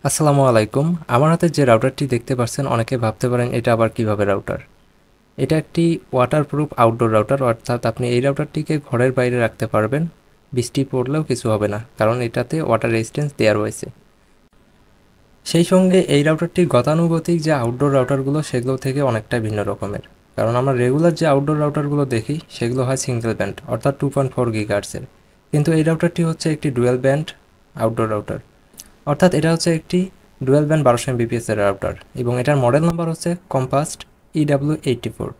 আসসালামু আলাইকুম। আমার হাতে যে রাউটারটি দেখতে পাচ্ছেন, অনেকে ভাবতে পারেন এটা আবার কিভাবে রাউটার। এটা একটি ওয়াটারপ্রুফ আউটডোর রাউটার, অর্থাৎ আপনি এই রাউটারটিকে ঘরের বাইরে রাখতে পারবেন। বৃষ্টি পড়লেও কিছু হবে না, কারণ এটাতে ওয়াটার রেজিস্ট্যান্স দেওয়া রয়েছে। সেই সঙ্গে এই রাউটারটির গতানুগতিক যে আউটডোর রাউটারগুলো সেগুলো থেকে অনেকটা ভিন্ন রকমের। কারণ আমরা রেগুলার যে আউটডোর রাউটারগুলো দেখি সেগুলো হয় সিঙ্গেল ব্যান্ড, অর্থাৎ 2.4 গিগাহার্টজের। কিন্তু এই রাউটারটি হচ্ছে একটি ডুয়েল ব্যান্ড আউটডোর রাউটার, অর্থাৎ এটা হচ্ছে একটি ডুয়েল ব্যান্ড 1200 এর রাউটার, এবং এটার মডেল নাম্বার হচ্ছে কম্পাস্ট EW84।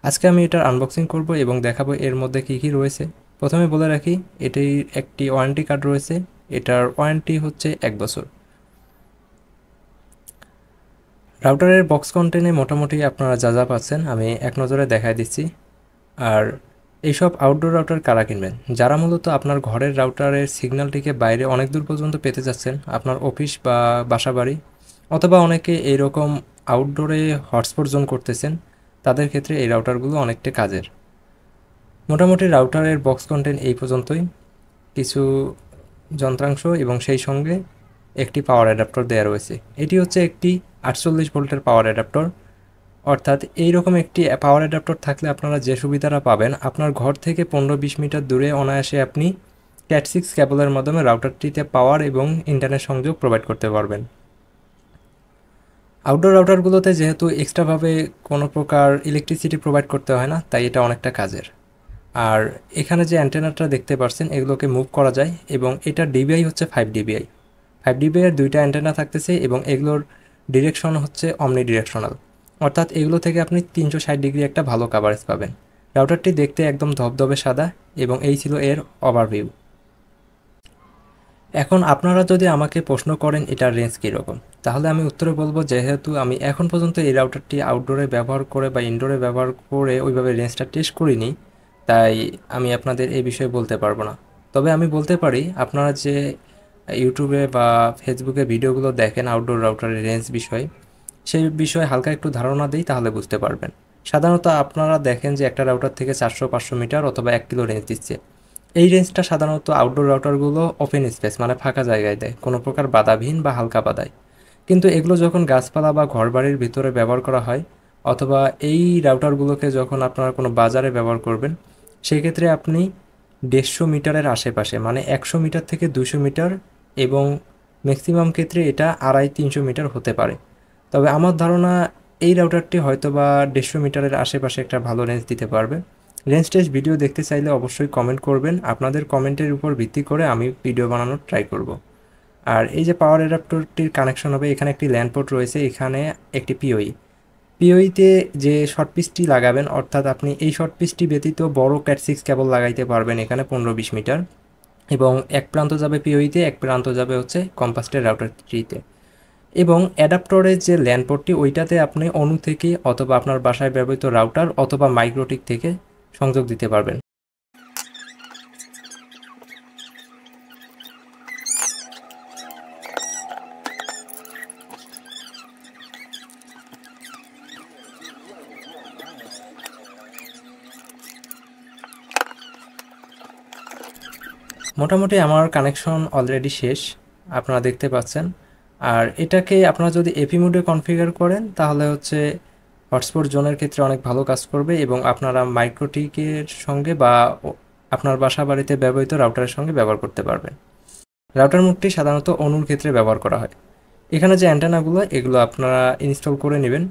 আজকে আমি এটার আনবক্সিং করব এবং দেখাবো এর মধ্যে কী কী রয়েছে। প্রথমে বলে রাখি, এটির একটি ওয়ারেন্টি কার্ড রয়েছে। এটার ওয়ারেন্টি হচ্ছে 1 বছর। রাউটারের বক্স কন্টেন্টে মোটামুটি আপনারা যা যা পাচ্ছেন আমি এক নজরে দেখাই দিচ্ছি। আর এইসব আউটডোর রাউটার কারা কিনবেন? যারা মূলত আপনার ঘরের রাউটারের সিগন্যালটিকে বাইরে অনেক দূর পর্যন্ত পেতে যাচ্ছেন, আপনার অফিস বা বাসা বাড়ি, অথবা অনেকে এইরকম আউটডোরে হটস্পট জোন করতেছেন, তাদের ক্ষেত্রে এই রাউটারগুলো অনেকটা কাজের। মোটামুটি রাউটারের বক্স কন্টেন্ট এই পর্যন্তই। কিছু যন্ত্রাংশ এবং সেই সঙ্গে একটি পাওয়ার অ্যাডাপ্টার দেওয়া রয়েছে। এটি হচ্ছে একটি 48 ভোল্টের পাওয়ার অ্যাডাপ্টার। অর্থাৎ এইরকম একটি পাওয়ার অ্যাডাপ্টার থাকলে আপনারা যে সুবিধাটা পাবেন, আপনার ঘর থেকে 15-20 মিটার দূরে অনায়াসে আপনি ক্যাট 6 কেবলের মাধ্যমে রাউটারটিতে পাওয়ার এবং ইন্টারনেট সংযোগ প্রোভাইড করতে পারবেন। আউটডোর রাউটারগুলোতে যেহেতু এক্সট্রাভাবে কোনো প্রকার ইলেকট্রিসিটি প্রোভাইড করতে হয় না, তাই এটা অনেকটা কাজের। আর এখানে যে অ্যান্টেনাটা দেখতে পাচ্ছেন, এগুলোকে মুভ করা যায়, এবং এটার ডিবিআই হচ্ছে 5 dBi। 5 dBi এর দুইটা অ্যান্টেনা থাকতেছে, এবং এগুলোর ডিরেকশন হচ্ছে অমনি ডিরেকশনাল, অর্থাৎ এগুলো থেকে আপনি 360 ডিগ্রি একটা ভালো কাভারেজ পাবেন। রাউটারটি দেখতে একদম ধবধবে সাদা, এবং এই ছিল এর ওভারভিউ। এখন আপনারা যদি আমাকে প্রশ্ন করেন এটার রেঞ্জ কীরকম, তাহলে আমি উত্তরে বলবো, যেহেতু আমি এখন পর্যন্ত এই রাউটারটি আউটডোরে ব্যবহার করে বা ইনডোরে ব্যবহার করে ওইভাবে রেঞ্জটা টেস্ট করিনি, তাই আমি আপনাদের এই বিষয়ে বলতে পারবো না। তবে আমি বলতে পারি, আপনারা যে ইউটিউবে বা ফেসবুকে ভিডিওগুলো দেখেন আউটডোর রাউটারের রেঞ্জ বিষয়ে, সেই বিষয়ে হালকা একটু ধারণা দিই, তাহলে বুঝতে পারবেন। সাধারণত আপনারা দেখেন যে একটা রাউটার থেকে 400-500 মিটার অথবা 1 কিলো রেঞ্জ দিচ্ছে। এই রেঞ্জটা সাধারণত আউটডোর রাউটারগুলো ওপেন স্পেস মানে ফাঁকা জায়গায় দেয়, কোনো প্রকার বাধাবিহীন বা হালকা বাধায়। কিন্তু এগুলো যখন গাছপালা বা ঘরবাড়ির ভিতরে ব্যবহার করা হয়, অথবা এই রাউটারগুলোকে যখন আপনারা কোনো বাজারে ব্যবহার করবেন, সেক্ষেত্রে আপনি 150 মিটারের আশেপাশে, মানে 100 মিটার থেকে 200 মিটার, এবং ম্যাক্সিমাম ক্ষেত্রে এটা 250-300 মিটার হতে পারে। তবে আমার ধারণা এই রাউটারটি হয়তো বা 150 মিটারের আশেপাশে একটা ভালো রেঞ্জ দিতে পারবে। রেঞ্জ টেস্ট ভিডিও দেখতে চাইলে অবশ্যই কমেন্ট করবেন। আপনাদের কমেন্টের উপর ভিত্তি করে আমি ভিডিও বানানোর ট্রাই করব। আর এই যে পাওয়ার অ্যাডাপ্টারটির কানেকশন হবে, এখানে একটি ল্যান্ড পোর্ট রয়েছে, এখানে একটি পিওইতে যে শর্ট পিসটি লাগাবেন, অর্থাৎ আপনি এই শর্ট পিসটি ব্যতীত বড় ক্যাট 6 কেবল লাগাইতে পারবেন এখানে 15-20 মিটার, এবং এক প্রান্ত যাবে পিওইতে, এক প্রান্ত যাবে হচ্ছে কম্পাস্টের রাউটারটিতে। এবং অ্যাডাপ্টরের যে ল্যান পোর্টটি, ওইটাতে আপনি অনু থেকে অথবা আপনার বাসায় ব্যবহৃত রাউটার অথবা মাইক্রোটিক থেকে সংযোগ দিতে পারবেন। মোটামুটি আমার কানেকশন অলরেডি শেষ, আপনারা দেখতে পাচ্ছেন। আর এটাকে আপনারা যদি এপি মোডে কনফিগার করেন, তাহলে হচ্ছে হটস্পট জোনের ক্ষেত্রে অনেক ভালো কাজ করবে, এবং আপনারা মাইক্রোটিকের সঙ্গে বা আপনার বাসা বাড়িতে ব্যবহৃত রাউটারের সঙ্গে ব্যবহার করতে পারবেন। রাউটার মুডটি সাধারণত অনুর ক্ষেত্রে ব্যবহার করা হয়। এখানে যে অ্যান্টেনাগুলো, এগুলো আপনারা ইনস্টল করে নেবেন।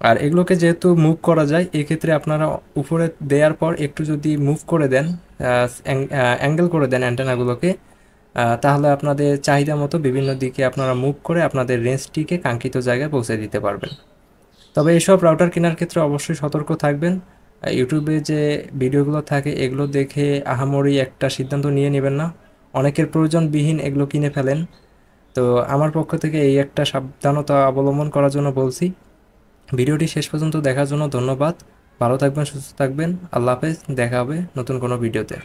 আর এগুলোকে যেহেতু মুভ করা যায়, এক্ষেত্রে আপনারা উপরে দেওয়ার পর একটু যদি মুভ করে দেন, অ্যাঙ্গেল করে দেন অ্যান্টেনাগুলোকে, তাহলে আপনাদের চাহিদা মতো বিভিন্ন দিকে আপনারা মুভ করে আপনাদের রেঞ্জটিকে কাঙ্ক্ষিত জায়গায় পৌঁছে দিতে পারবেন। তবে এসব রাউটার কেনার ক্ষেত্রে অবশ্যই সতর্ক থাকবেন। ইউটিউবে যে ভিডিওগুলো থাকে, এগুলো দেখে আহামরি একটা সিদ্ধান্ত নিয়ে নেবেন না। অনেকের প্রয়োজনবিহীন এগুলো কিনে ফেলেন। তো আমার পক্ষ থেকে এই একটা সাবধানতা অবলম্বন করার জন্য বলছি। ভিডিওটি শেষ পর্যন্ত দেখার জন্য ধন্যবাদ। ভালো থাকবেন, সুস্থ থাকবেন। আল্লাহ হাফেজ। দেখা হবে নতুন কোনো ভিডিওতে।